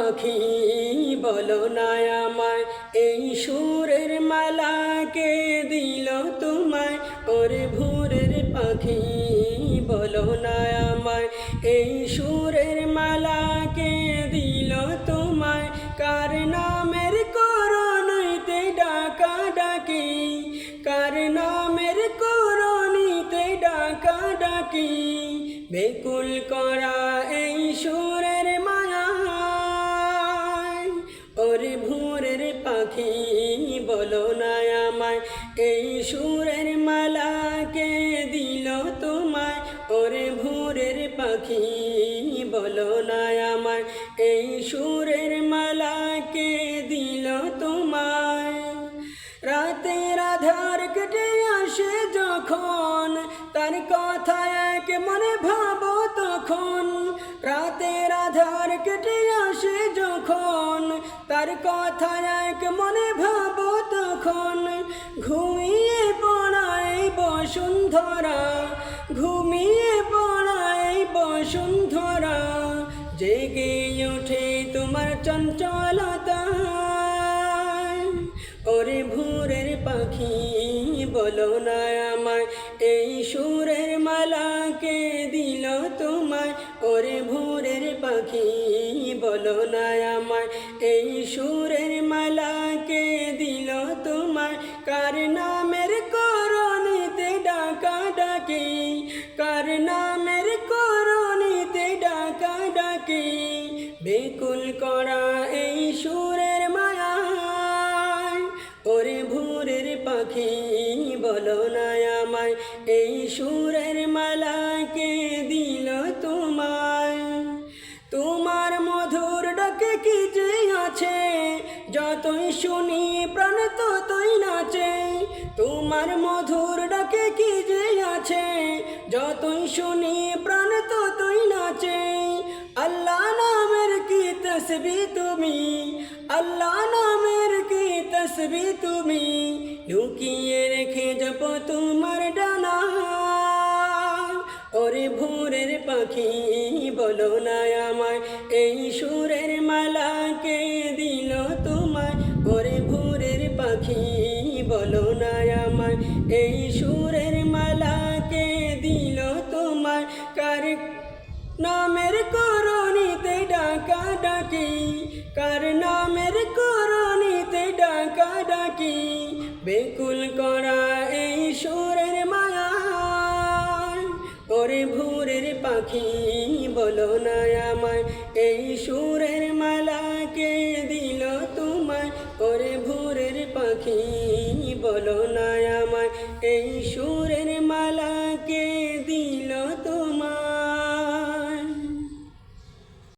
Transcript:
পাখি বলো না আমায়, এই সুরের মালা কে দিল তোমায়? ওরে ভোরের পাখি বলো না আমায়, এই সুরের মালা কে দিল তোমায়? কার নামের করণীতে ডাকা ডাকি, কার নামের করণীতে ডাকা ডাকি, বেকুল করা এই সুরের মায়ায়। ওরে ভোরের পাখি বলো না আমায়, এই সুরের মালা কে দিল তোমায়? ওরে ভোরের পাখি বলো না আমায়, এই সুরের মালা কে দিল তোমায়? রাতের আধার কেটে আসে যখন, তার কথা এক মনে ভাবো তখন। রাতের আধার কেটে আসে যখন, তার কথা এক মনে ভাবো তখন। ঘুমিয়ে পড়াই বসুন্ধরা, ঘুমিয়ে পড়াই বসুন্ধরা, জেগে ওঠে তোমার চঞ্চলতা। ওরে ভোরের পাখি বলো না আমায়, এই সুরের মালা কে দিল তোমায়? ওরে ভোরের পাখি বলো না আমায়, এই সুরের মালা কে দিল তোমায়? কার নামের করণীতে ডাকা ডাকি, কার নামের করণীতে ডাকা ডাকি, বেকুল করা এই সুরের মায়ায়। ওরে ভোরের পাখি বলো না আমায়, এই সুরের মালা কে দিল তোমায়? তোমার মধুর ডাকে কি যে আছে, যতই শুনি প্রাণ ততই নাচে। তোমার মধুর ডাকে কি যে আছে, যতই শুনি প্রাণ ততই নাচে। আল্লাহ নামের কি তসবিহ তুমি, আল্লাহ নামের কি তসবিহ তুমি, লুকিয়ে রেখে জপ তোমার ডানা। ওরে ভোরের পাখি বলো না আমায়, এই সুরের মালা কে দিল তোমায়? ওরে ভোরের পাখি বলো না আমায়, এই সুরের মালা কে দিল তোমায়? কার নামের করণীতে ডাকা ডাকি, কার নামের করণীতে ডাকা ডাকি, বেকুল করা এই সুরের মায়ায়। ওরে ভোরের পাখি বলো না আমায়, এই সুরের মালা কে দিল তোমায়? ওরে ভোরের পাখি বলো না আমায়, এই সুরের মালা কে